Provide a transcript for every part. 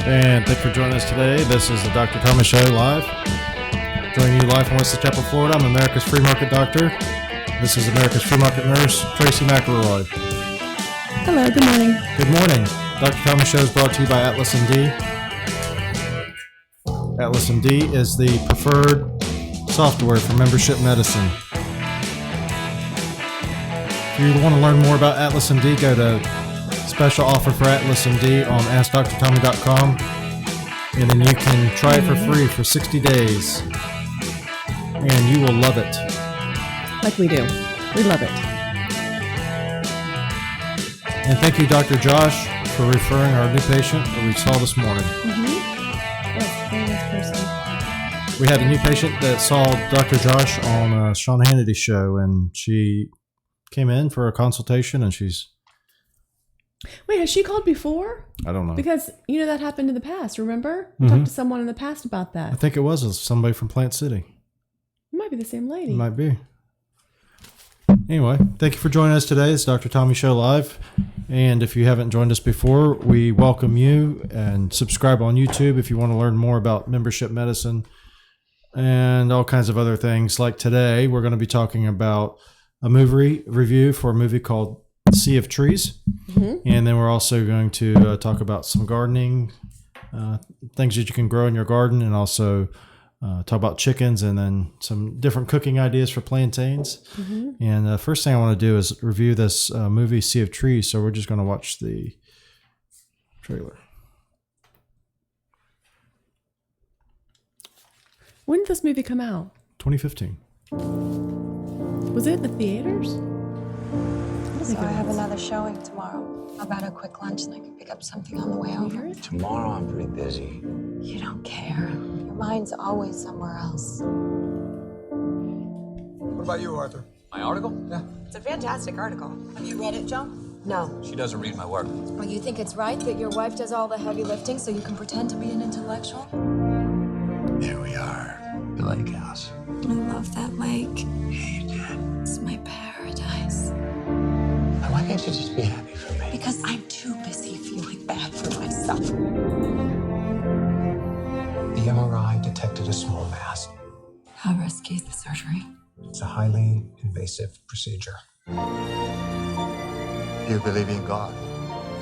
And thanks for joining us today. This is the Dr. Thomas Show live. Joining you live from West Tampa, Florida. I'm America's Free Market Doctor. This is America's Free Market Nurse, Tracy McElroy. Hello, good morning. Good morning. Dr. Thomas Show is brought to you by Atlas MD. Atlas MD is the preferred software for membership medicine. If you want to learn more about Atlas MD, go to special offer for Atlas MD on AskDrTommy.com, and then you can try it for free for 60 days, and you will love it. Like we do. We love it. And thank you, Dr. Josh, for referring our new patient that we saw this morning. Yes, very nice person. We had a new patient that saw Dr. Josh on Sean Hannity's show, and she came in for a consultation, and she's... Wait, has she called before? I don't know. Because, that happened in the past, remember? We talked to someone in the past about that. I think it was somebody from Plant City. It might be the same lady. It might be. Anyway, thank you for joining us today. It's Dr. Tommy Show Live. And if you haven't joined us before, we welcome you, and subscribe on YouTube if you want to learn more about membership medicine and all kinds of other things. Like today, we're going to be talking about a movie review for a movie called Sea of Trees. And then we're also going to talk about some gardening, things that you can grow in your garden, and also talk about chickens, and then some different cooking ideas for plantains. And the first thing I want to do is review this movie, Sea of Trees. So we're just going to watch the trailer. When did this movie come out? 2015. Was it in the theaters? So I have another showing tomorrow. How about a quick lunch and I can pick up something on the way over? Tomorrow I'm pretty busy. You don't care. Your mind's always somewhere else. What about you, Arthur? My article? Yeah. It's a fantastic article. Have you read it, Joe? No. She doesn't read my work. Well, you think it's right that your wife does all the heavy lifting so you can pretend to be an intellectual? Here we are, the lake house. I love that lake. Yeah, you did. It's my paradise. Why can't you just be happy for me? Because I'm too busy feeling bad for myself. The MRI detected a small mass. How risky is the surgery? It's a highly invasive procedure. You believe in God?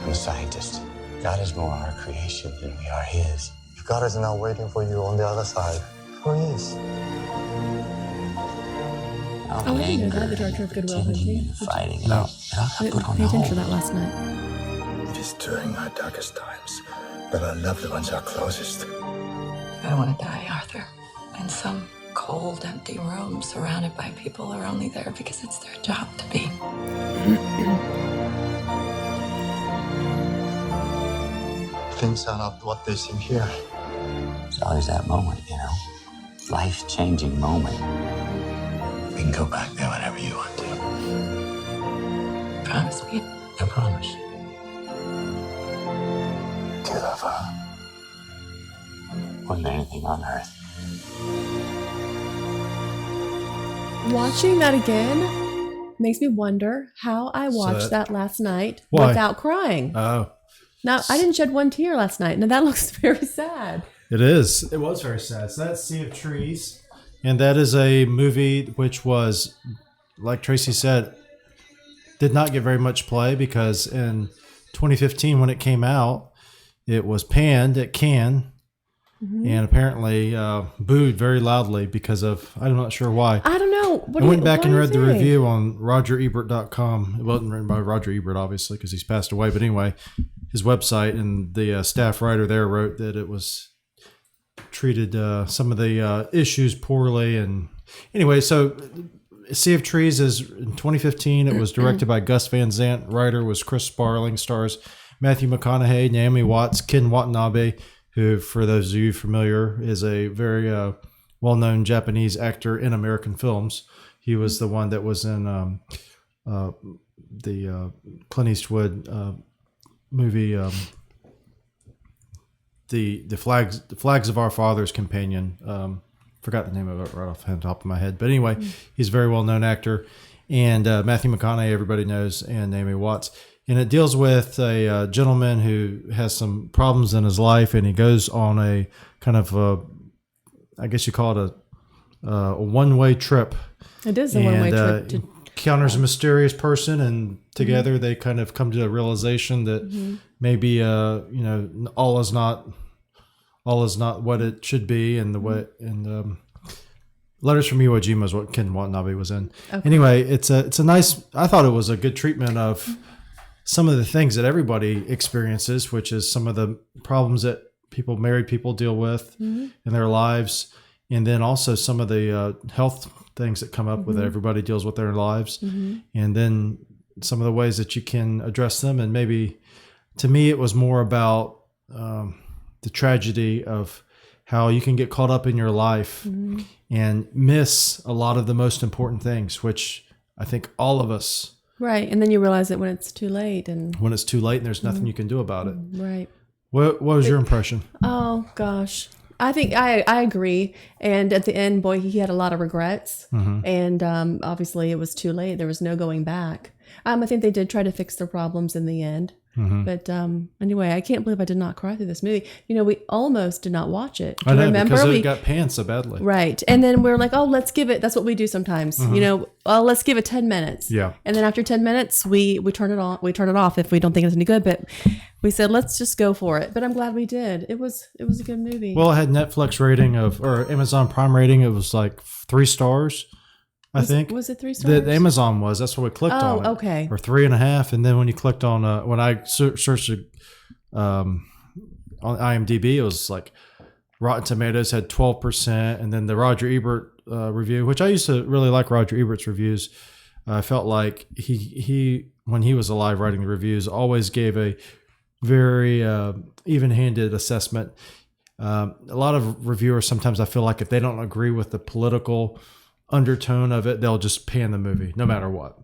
I'm a scientist. God is more our creation than we are His. If God is not waiting for you on the other side, who is? Oh, I didn't know that. The director of Good Will Hunting. Fighting. No. I didn't pay attention to that last night. It is during our darkest times that our loved ones are closest. I don't want to die, Arthur. In some cold, empty room surrounded by people who are only there because it's their job to be. Things are not what they seem here. There's always that moment, life-changing moment. We can go back there whenever you want to. Promise me. I promise. Do you love her? More than anything on earth. Watching that again makes me wonder how I watched that last night without crying. Oh. Now, I didn't shed one tear last night. Now, that looks very sad. It is. It was very sad. So that's Sea of Trees. And that is a movie which was, like Tracy said, did not get very much play because in 2015 when it came out, it was panned at Cannes and apparently booed very loudly because of, I'm not sure why. I don't know. I went back and read the review on RogerEbert.com. It wasn't written by Roger Ebert, obviously, because he's passed away. But anyway, his website, and the staff writer there wrote that it was treated some of the issues poorly. And anyway, so Sea of Trees is in 2015. It was directed by Gus Van Sant. Writer was Chris Sparling. Stars Matthew McConaughey, Naomi Watts, Ken Watanabe, who, for those of you familiar, is a very well-known Japanese actor in American films. He was the one that was in the Clint Eastwood movie, the Flags of Our Father's Companion. Forgot the name of it right off the top of my head, but anyway, he's a very well-known actor. and Matthew McConaughey, everybody knows, and Naomi Watts. And it deals with a gentleman who has some problems in his life, and he goes on a kind of, I guess you call it a one-way trip. It is a one-way trip. Encounters a mysterious person, and together they kind of come to a realization that maybe all is not what it should be, and the way Letters from Iwo Jima is what Ken Watanabe was in. Okay. Anyway, it's a nice. I thought it was a good treatment of some of the things that everybody experiences, which is some of the problems that married people deal with in their lives, and then also some of the health things that come up with it. Everybody deals with their lives, and then some of the ways that you can address them. And maybe, to me, it was more about the tragedy of how you can get caught up in your life and miss a lot of the most important things, which I think all of us. Right. And then you realize it when it's too late. And when it's too late and there's nothing you can do about it. Right. What was your impression? Oh, gosh. I think I agree. And at the end, boy, he had a lot of regrets. And obviously it was too late. There was no going back. I think they did try to fix their problems in the end. But anyway, I can't believe I did not cry through this movie. We almost did not watch it. I know, remember? Because it got panned so badly. Right. And then we're like, oh, let's give it. That's what we do sometimes. Let's give it 10 minutes. Yeah. And then after 10 minutes, we turn it on. We turn it off if we don't think it's any good. But we said, let's just go for it. But I'm glad we did. It was a good movie. Well, it had Netflix rating or Amazon Prime rating. It was like 3 stars. I think. Was it 3 stars? The Amazon was. That's what we clicked on. Oh, okay. Or 3.5. And then when you clicked on, when I searched it on IMDb, it was like Rotten Tomatoes had 12%. And then the Roger Ebert review, which I used to really like Roger Ebert's reviews. I felt like he, when he was alive writing the reviews, always gave a very even-handed assessment. A lot of reviewers, sometimes I feel like if they don't agree with the political undertone of it, they'll just pan the movie no matter what.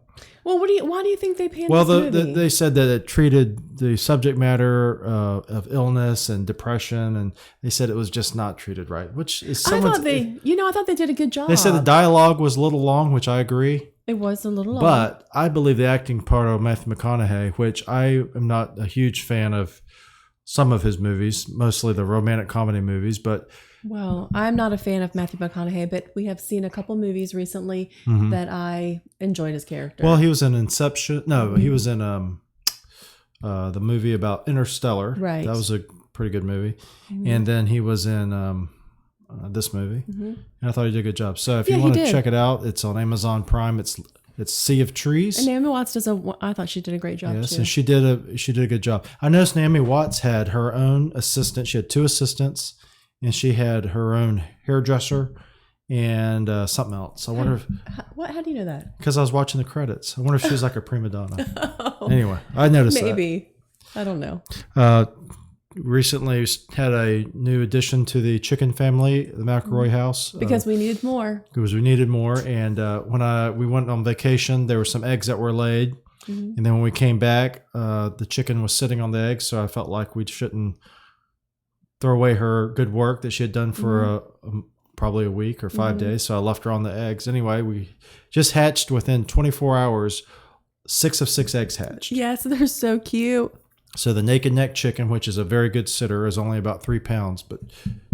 Well, why do you think they panned this movie? They said that it treated the subject matter of illness and depression, and they said it was just not treated right, which is I thought they did a good job. They said the dialogue was a little long, which I agree. It was a little long. But I believe the acting part of Matthew McConaughey, which I am not a huge fan of some of his movies, mostly the romantic comedy movies, but well, I'm not a fan of Matthew McConaughey, but we have seen a couple movies recently that I enjoyed his character. Well, he was in Inception. No, he was in the movie about Interstellar. Right. That was a pretty good movie. And then he was in this movie. And I thought he did a good job. So if you want to check it out, it's on Amazon Prime. It's Sea of Trees. And Naomi Watts I thought she did a great job too. And she did a good job. I noticed Naomi Watts had her own assistant. She had 2 assistants. And she had her own hairdresser and something else. I wonder if... How do you know that? Because I was watching the credits. I wonder if she's like a prima donna. Anyway, I noticed Maybe. I don't know. Recently had a new addition to the chicken family, the McElroy house. Because we needed more. Because we needed more. And when we went on vacation, there were some eggs that were laid. And then when we came back, the chicken was sitting on the eggs. So I felt like we shouldn't throw away her good work that she had done for probably a week or 5 days. So I left her on the eggs. Anyway, we just hatched within 24 hours. 6 of 6 eggs hatched. Yes, they're so cute. So the naked neck chicken, which is a very good sitter, is only about 3 pounds, but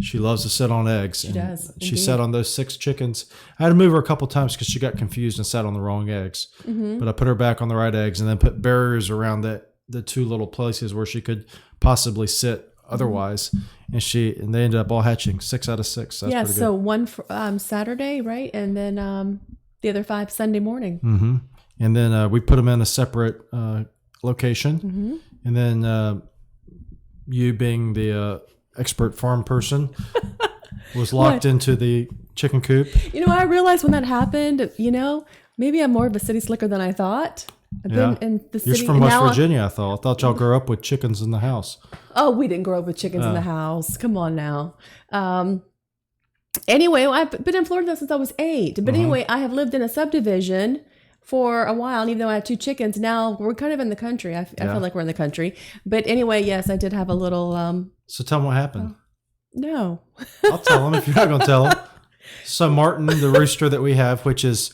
she loves to sit on eggs. She does. She sat on those 6 chickens. I had to move her a couple times because she got confused and sat on the wrong eggs. But I put her back on the right eggs and then put barriers around the 2 little places where she could possibly sit otherwise, and they ended up all hatching 6 out of 6. That's pretty good. So one Saturday, right, and then the other 5 Sunday morning. And then we put them in a separate location, and then you, being the expert farm person, was locked into the chicken coop. I realized when that happened, maybe I'm more of a city slicker than I thought. I've been in the city. You're from West Virginia, I thought y'all grew up with chickens in the house. Oh, we didn't grow up with chickens in the house. Come on now. Anyway, I've been in Florida since I was 8. But anyway, I have lived in a subdivision for a while. And even though I had 2 chickens, now we're kind of in the country. I feel like we're in the country. But anyway, yes, I did have a little... So tell them what happened. No. I'll tell them if you're not going to tell them. So Martin, the rooster that we have, which is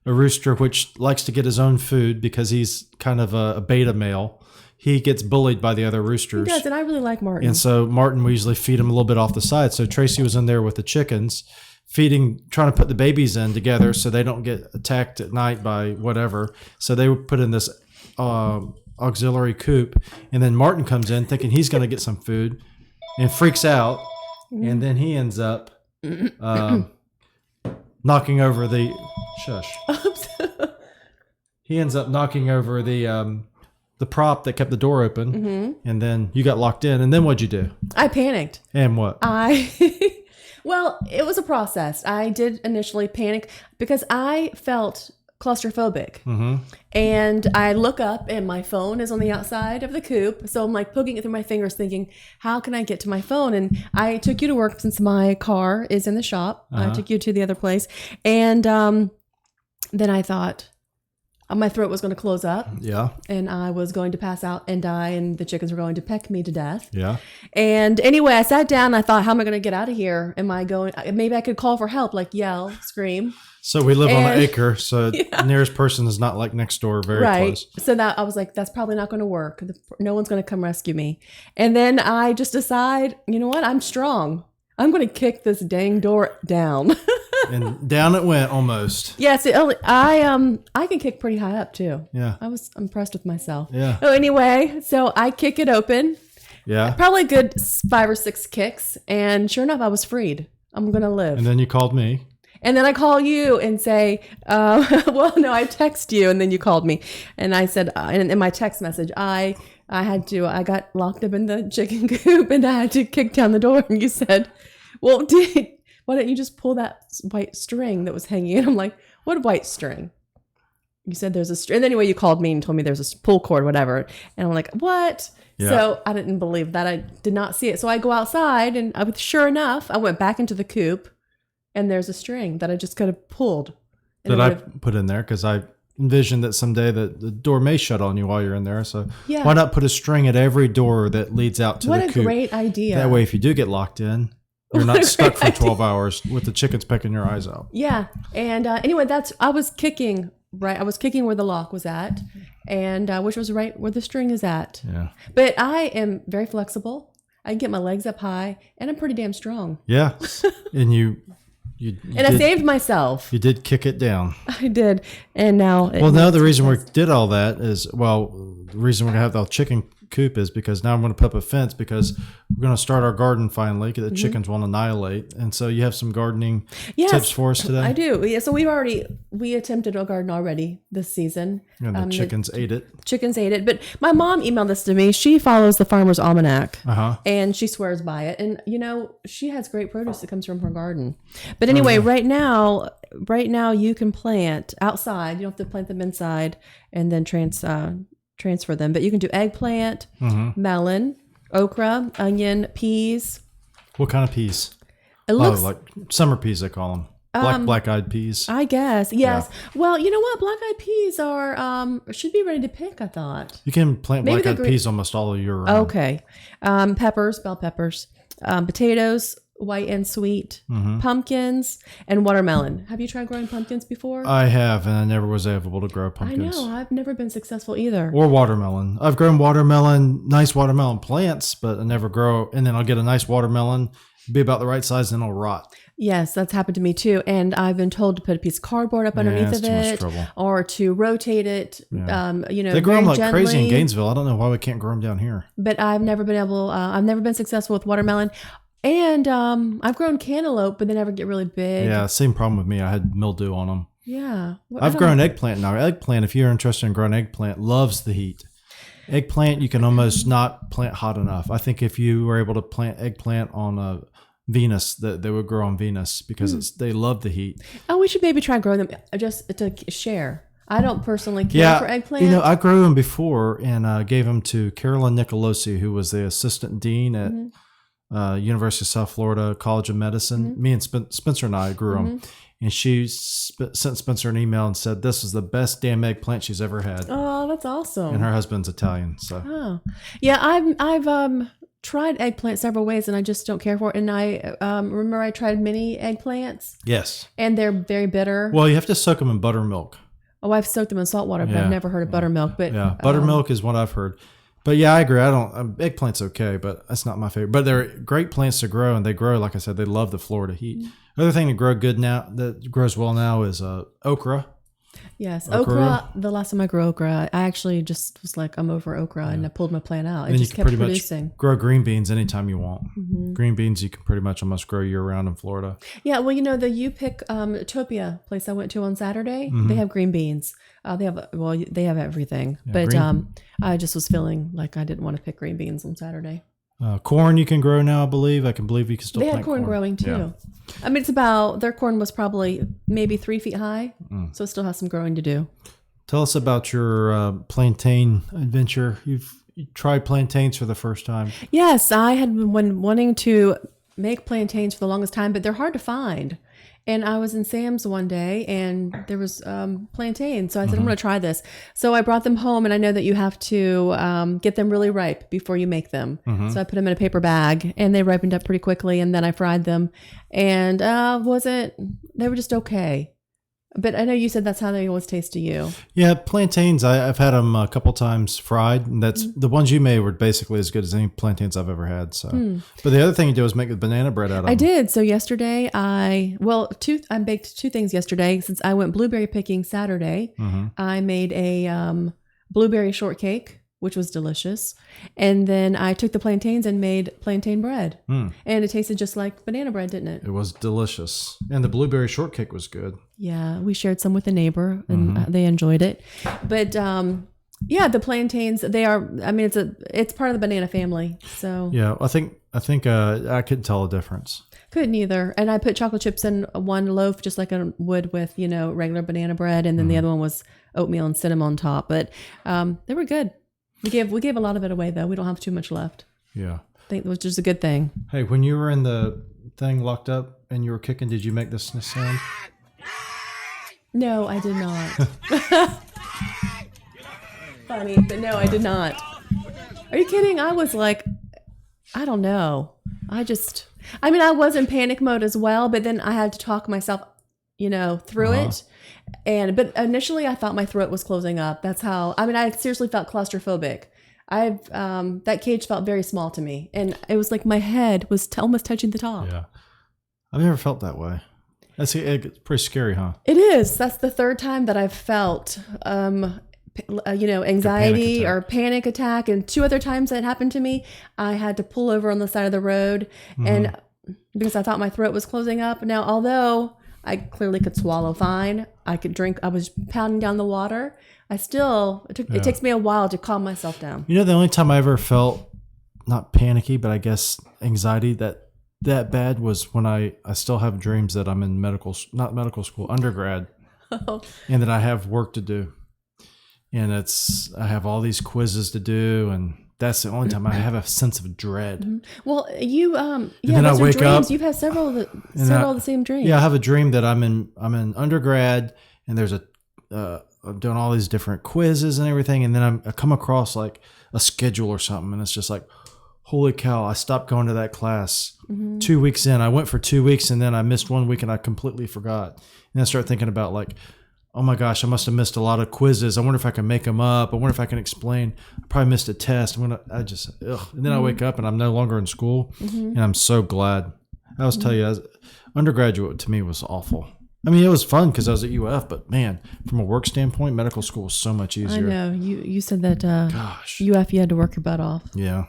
a rooster which likes to get his own food because he's kind of a beta male. He gets bullied by the other roosters. He does, and I really like Martin. And so Martin, we usually feed him a little bit off the side. So Tracy was in there with the chickens, trying to put the babies in together so they don't get attacked at night by whatever. So they were put in this auxiliary coop. And then Martin comes in thinking he's going to get some food and freaks out. And then he ends up knocking over the... Shush. Oops. He ends up knocking over the prop that kept the door open, and then you got locked in. And then what'd you do? I panicked. And what? Well, it was a process. I did initially panic because I felt claustrophobic. And I look up and my phone is on the outside of the coop. So I'm like poking it through my fingers thinking, how can I get to my phone? And I took you to work since my car is in the shop. I took you to the other place. And then I thought, my throat was going to close up. Yeah. And I was going to pass out and die, and the chickens were going to peck me to death. Yeah. And anyway, I sat down and I thought, how am I going to get out of here? Am I going, maybe I could call for help, like yell, scream. So we live on an acre, so nearest person is not like next door, very close. So that I was like, that's probably not going to work. No one's going to come rescue me. And then I just decide, you know what? I'm strong. I'm going to kick this dang door down. And down it went almost. Yes, I can kick pretty high up too. Yeah, I was impressed with myself. Yeah. So anyway, so I kick it open. Yeah. Probably a good 5 or 6 kicks, and sure enough, I was freed. I'm gonna live. And then you called me. And then I call you and say, well, no, I text you, and then you called me, and I said, in my text message, I got locked up in the chicken coop, and I had to kick down the door, and you said, well, why don't you just pull that white string that was hanging? And I'm like, what white string? You said there's a string. And anyway, you called me and told me there's a pull cord, whatever. And I'm like, what? Yeah. So I didn't believe that. I did not see it. So I go outside and sure enough, I went back into the coop and there's a string that I just could have pulled. That I put in there because I envisioned that someday the door may shut on you while you're in there. So why not put a string at every door that leads out to the coop? What a great idea. That way, if you do get locked in, you're not stuck for 12 hours with the chickens pecking your eyes out. Yeah. And anyway, I was kicking, right? I was kicking where the lock was at, and which was right where the string is at. Yeah. But I am very flexible. I can get my legs up high, and I'm pretty damn strong. Yeah. And you I saved myself. You did kick it down. I did. And now. The reason we did all that is, the reason we're going to have the chicken coop is because now I'm going to put up a fence because we're going to start our garden finally because the chickens won't annihilate. And so you have some gardening tips for us today? I do. Yeah. So we attempted a garden already this season. And the chickens ate it. Chickens ate it. But my mom emailed this to me. She follows the Farmer's Almanac and she swears by it. And, she has great produce that comes from her garden. But anyway, right now you can plant outside. You don't have to plant them inside and then transfer them, but you can do eggplant, melon, okra, onion, peas. What kind of peas? It looks like summer peas, they call them. Black-eyed peas. I guess. Yes. Yeah. Well, you know what? Black-eyed peas are should be ready to pick, I thought. You can plant black-eyed peas almost all year round. Okay. Peppers, bell peppers, potatoes, white and sweet, pumpkins, and watermelon. Have you tried growing pumpkins before? I have, and I never was able to grow pumpkins. I know. I've never been successful either. Or watermelon. I've grown nice watermelon plants, but I never grow. And then I'll get a nice watermelon, be about the right size, and it'll rot. Yes, that's happened to me too. And I've been told to put a piece of cardboard up underneath of it or to rotate it. Yeah. They grow them like gently. Crazy in Gainesville. I don't know why we can't grow them down here. But I've never been successful with watermelon. And I've grown cantaloupe, but they never get really big. Yeah, same problem with me. I had mildew on them. Yeah. I've grown eggplant now. Eggplant, if you're interested in growing eggplant, loves the heat. Eggplant, you can almost not plant hot enough. I think if you were able to plant eggplant on Venus, that they would grow on Venus because they love the heat. Oh, we should maybe try growing them just to share. I don't personally care for eggplant. I grew them before and gave them to Carolyn Nicolosi, who was the assistant dean at University of South Florida College of Medicine. Me and Spencer and I grew them. And she sent Spencer an email and said, this is the best damn eggplant she's ever had. Oh, that's awesome. And her husband's Italian. So. Oh. Yeah, I've tried eggplant several ways, and I just don't care for it. And I remember I tried mini eggplants, Yes. and they're very bitter. Well, you have to soak them in buttermilk. Oh, I've soaked them in salt water, but Yeah. I've never heard of buttermilk. But Yeah, buttermilk is what I've heard. But yeah, I agree. I don't. Eggplant's okay, but that's not my favorite. But they're great plants to grow, and they grow, like I said, they love the Florida heat. Other thing to grow good now, that grows well now, is okra. yes, Okra. okra. The last time I grew okra, I actually just was like, I'm over okra, and I pulled my plant out. It And you just can kept pretty producing. much grow green beans anytime you want. Green beans you can pretty much almost grow year round in Florida. Yeah, well, the You Pick Topia place I went to on Saturday, they have green beans. They have everything. But I just was feeling like I didn't want to pick green beans on Saturday. Corn you can grow now, I believe. I can believe you can still They plant had corn growing too. Yeah. I mean, their corn was probably maybe 3 feet high, so it still has some growing to do. Tell us about your plantain adventure. You tried plantains for the first time. Yes, I had been wanting to make plantains for the longest time, but they're hard to find. And I was in Sam's one day, and there was plantains. So I said, I'm going to try this. So I brought them home, and I know that you have to get them really ripe before you make them. So I put them in a paper bag, and they ripened up pretty quickly. And then I fried them, and they were just okay. But I know you said that's how they always taste to you. Yeah, plantains. I've had them a couple times fried, and that's the ones you made were basically as good as any plantains I've ever had. So, but the other thing you do is make the banana bread out of them. I did. So yesterday, I baked 2 things yesterday. Since I went blueberry picking Saturday, I made a blueberry shortcake, which was delicious. And then I took the plantains and made plantain bread. And it tasted just like banana bread, didn't it? It was delicious. And the blueberry shortcake was good. Yeah, we shared some with a neighbor, and they enjoyed it. But yeah, the plantains, they are, I mean, it's part of the banana family. So Yeah, I think I couldn't tell a difference. couldn't either. And I put chocolate chips in one loaf, just like I would with, regular banana bread. And then the other one was oatmeal and cinnamon on top. But they were good. We gave a lot of it away, though. We don't have too much left. Yeah. I think it was just a good thing. Hey, when you were in the thing locked up and you were kicking, did you make this sound? No, I did not. Funny, but no, I did not. Are you kidding? I was like, I don't know. I was in panic mode as well, but then I had to talk myself, through it. But initially I thought my throat was closing up. That's how, I seriously felt claustrophobic. That cage felt very small to me, and it was like my head was almost touching the top. Yeah. I've never felt that way. It's pretty scary, huh? It is. That's the 3rd time that I've felt, anxiety or panic attack. And 2 other times that happened to me, I had to pull over on the side of the road, and because I thought my throat was closing up. Now, although I clearly could swallow fine, I could drink. I was pounding down the water. It takes me a while to calm myself down. The only time I ever felt not panicky, but I guess anxiety that bad was when I still have dreams that I'm in not medical school, undergrad, and that I have work to do. And I have all these quizzes to do, and that's the only time I have a sense of dread. Well, you, and then I those are wake dreams. up. You've had several of the same dreams. Yeah, I have a dream that I'm in undergrad, and there's I'm doing all these different quizzes and everything, and then I come across like a schedule or something, and it's just like, holy cow! I stopped going to that class 2 weeks in. I went for 2 weeks, and then I missed 1 week, and I completely forgot. And I start thinking about like, oh my gosh, I must have missed a lot of quizzes. I wonder if I can make them up. I wonder if I can explain. I probably missed a test. And then I wake up and I'm no longer in school, and I'm so glad. I was telling you, undergraduate to me was awful. I mean, it was fun because I was at UF, but man, from a work standpoint, medical school was so much easier. I know. You said that Gosh. UF, you had to work your butt off. Yeah.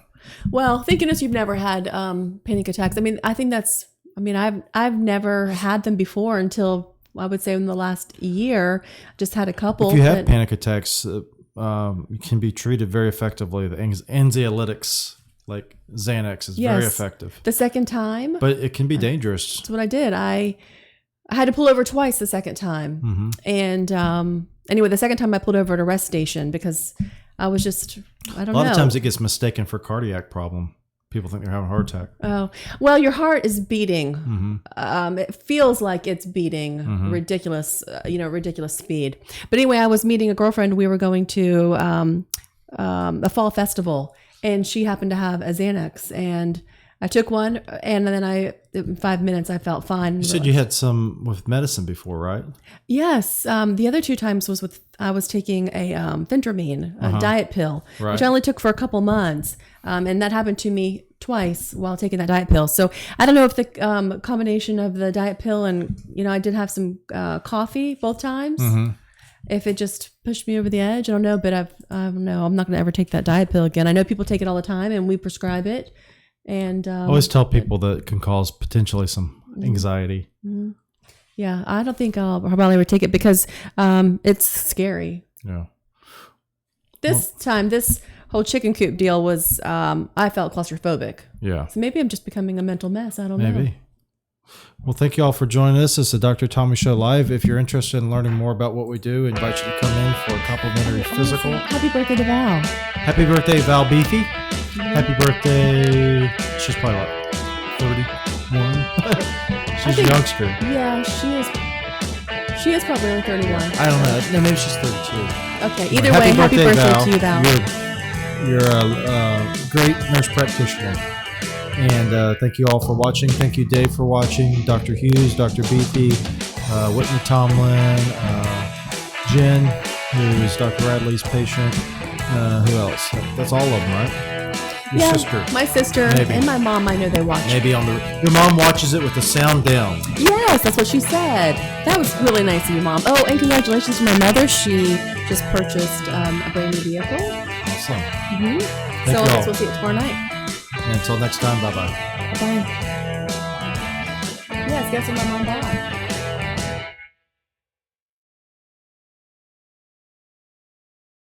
Well, thinking as you've never had panic attacks. I mean, I think I've never had them before until I would say in the last year. Just had a couple. If you have panic attacks, you can be treated very effectively. The anxiolytics, like Xanax, is very effective. The second time. But it can be dangerous. That's what I did. I had to pull over twice the second time. And anyway, the second time I pulled over at a rest station because I was just, I don't know. A lot of times it gets mistaken for cardiac problem. People think they're having a heart attack. Oh, well, your heart is beating. It feels like it's beating ridiculous speed. But anyway, I was meeting a girlfriend. We were going to a fall festival. and she happened to have a Xanax, and I took one, and then in 5 minutes I felt fine. You said you had some with medicine before, right? Yes. The other 2 times I was taking a Phentermine, a diet pill, Right. which I only took for a couple months. And that happened to me twice while taking that diet pill. So I don't know if the combination of the diet pill and, I did have some coffee both times. If it just pushed me over the edge, I don't know. But I don't know. I'm not going to ever take that diet pill again. I know people take it all the time, and we prescribe it. And I always tell people that it can cause potentially some anxiety. Yeah, I don't think I'll probably ever take it because it's scary. Yeah. This whole chicken coop deal was, I felt claustrophobic. Yeah. So maybe I'm just becoming a mental mess. I don't know. Maybe. Well, thank you all for joining us. It's the Dr. Tommy Show Live. If you're interested in learning more about what we do, I invite you to come in for a complimentary physical. Happy birthday to Val. Happy birthday, Val Beefy. Happy birthday. She's probably like 31. She's a youngster. Yeah, she is probably only 31. I don't know. No, maybe she's 32. Okay, either way, happy birthday to you, Val. You're a great nurse practitioner. And thank you all for watching. Thank you, Dave, for watching. Dr. Hughes, Dr. Beefy, Whitney Tomlin, Jen, who is Dr. Radley's patient. Who else? That's all of them, right? Your sister. My sister, Maybe. and my mom, I know they watch. Maybe your mom watches it with the sound down. Yes, that's what she said. That was really nice of you, Mom. Oh, and congratulations to my mother. She just purchased a brand new vehicle. Awesome. Mm-hmm. Thank So you I guess all. we'll see it tomorrow night. And until next time, bye-bye. Bye-bye. Yes, guess what my mom bought?